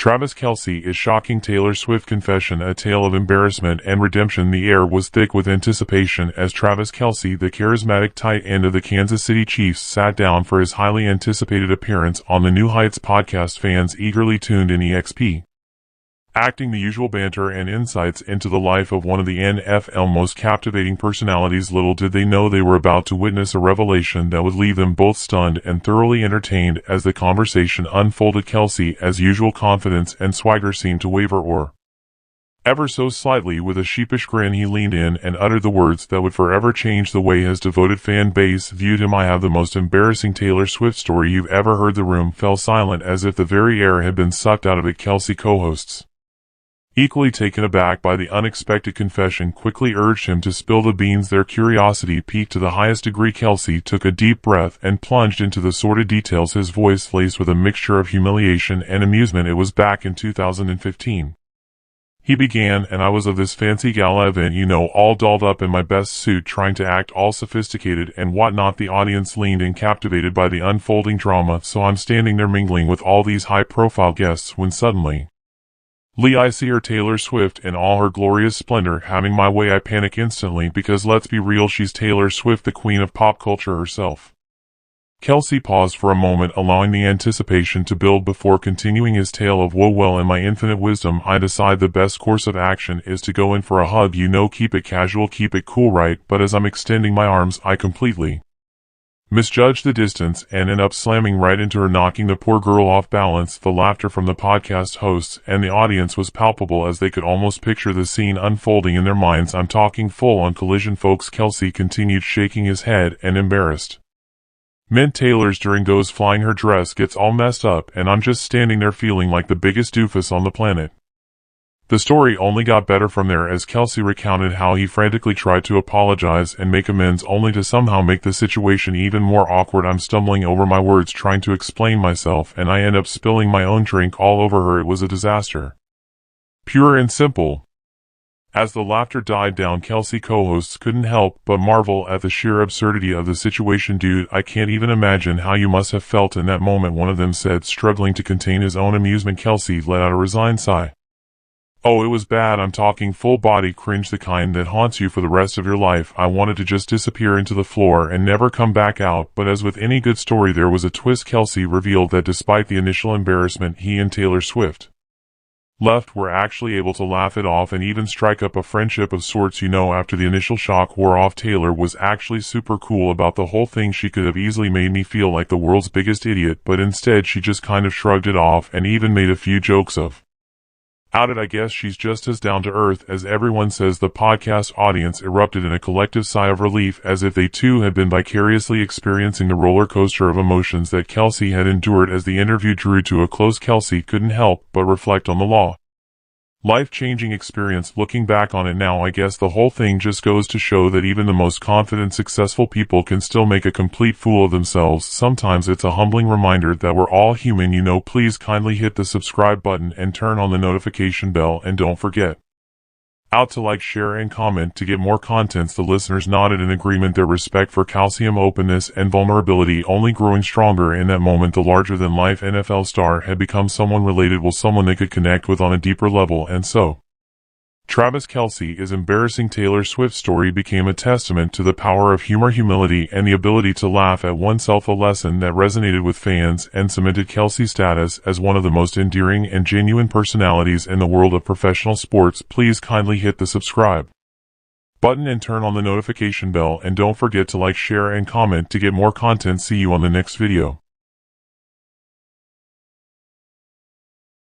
Travis Kelce is shocking Taylor Swift confession, a tale of embarrassment and redemption. The air was thick with anticipation as Travis Kelce, the charismatic tight end of the Kansas City Chiefs, sat down for his highly anticipated appearance on the New Heights podcast. Fans eagerly tuned in, EXP. Acting the usual banter and insights into the life of one of the NFL most captivating personalities. Little did they know they were about to witness a revelation that would leave them both stunned and thoroughly entertained as the conversation unfolded. Kelce, as usual, confidence and swagger seemed to waver, or ever so slightly. With a sheepish grin, he leaned in and uttered the words that would forever change the way his devoted fan base viewed him. "I have the most embarrassing Taylor Swift story you've ever heard." The room fell silent as if the very air had been sucked out of it. Kelce co-hosts, equally taken aback by the unexpected confession, quickly urged him to spill the beans. Their curiosity piqued to the highest degree. Kelce took a deep breath and plunged into the sordid details, his voice laced with a mixture of humiliation and amusement. "It was back in 2015. He began, and I was of this fancy gala event, you know, all dolled up in my best suit, trying to act all sophisticated and whatnot." The audience leaned in, captivated by the unfolding drama. "So I'm standing there mingling with all these high-profile guests when suddenly, I see her, Taylor Swift, in all her glorious splendor, having my way. I panic instantly because let's be real, she's Taylor Swift, the queen of pop culture herself." Kelce paused for a moment, allowing the anticipation to build before continuing his tale of woe. "Well, in my infinite wisdom, I decide the best course of action is to go in for a hug. You know, keep it casual, keep it cool, right? But as I'm extending my arms, I completely misjudged the distance and end up slamming right into her, knocking the poor girl off balance." The laughter from the podcast hosts and the audience was palpable as they could almost picture the scene unfolding in their minds. "I'm talking full-on collision, folks," Kelce continued, shaking his head and embarrassed meant Taylor's during goes flying. Her dress gets all messed up and I'm just standing there feeling like the biggest doofus on the planet. The story only got better from there as Kelce recounted how he frantically tried to apologize and make amends, only to somehow make the situation even more awkward. "I'm stumbling over my words trying to explain myself, and I end up spilling my own drink all over her. It was a disaster, pure and simple." As the laughter died down, Kelce co-hosts couldn't help but marvel at the sheer absurdity of the situation. "Dude, I can't even imagine how you must have felt in that moment," one of them said, struggling to contain his own amusement. Kelce let out a resigned sigh. "Oh, it was bad. I'm talking full body cringe, the kind that haunts you for the rest of your life. I wanted to just disappear into the floor and never come back out." But as with any good story, there was a twist. Kelce revealed that despite the initial embarrassment, he and Taylor Swift were actually able to laugh it off and even strike up a friendship of sorts. "You know, after the initial shock wore off, Taylor was actually super cool about the whole thing. She could have easily made me feel like the world's biggest idiot, but instead she just kind of shrugged it off and even made a few jokes of it. I guess she's just as down to earth as everyone says." The podcast audience erupted in a collective sigh of relief, as if they too had been vicariously experiencing the roller coaster of emotions that Kelce had endured. As the interview drew to a close, Kelce couldn't help but reflect on the life-changing experience. "Looking back on it now, I guess the whole thing just goes to show that even the most confident, successful people can still make a complete fool of themselves. Sometimes it's a humbling reminder that we're all human, you know." Please kindly hit the subscribe button and turn on the notification bell, and don't forget to like, share, and comment to get more contents. The listeners nodded in agreement, their respect for Kelce's openness and vulnerability only growing stronger. In that moment, the larger-than-life NFL star had become someone relatable, someone they could connect with on a deeper level. And so, Travis Kelce's embarrassing Taylor Swift story became a testament to the power of humor, humility, and the ability to laugh at oneself, a lesson that resonated with fans and cemented Kelce's status as one of the most endearing and genuine personalities in the world of professional sports. Please kindly hit the subscribe button and turn on the notification bell, and don't forget to like, share, and comment to get more content. See you on the next video.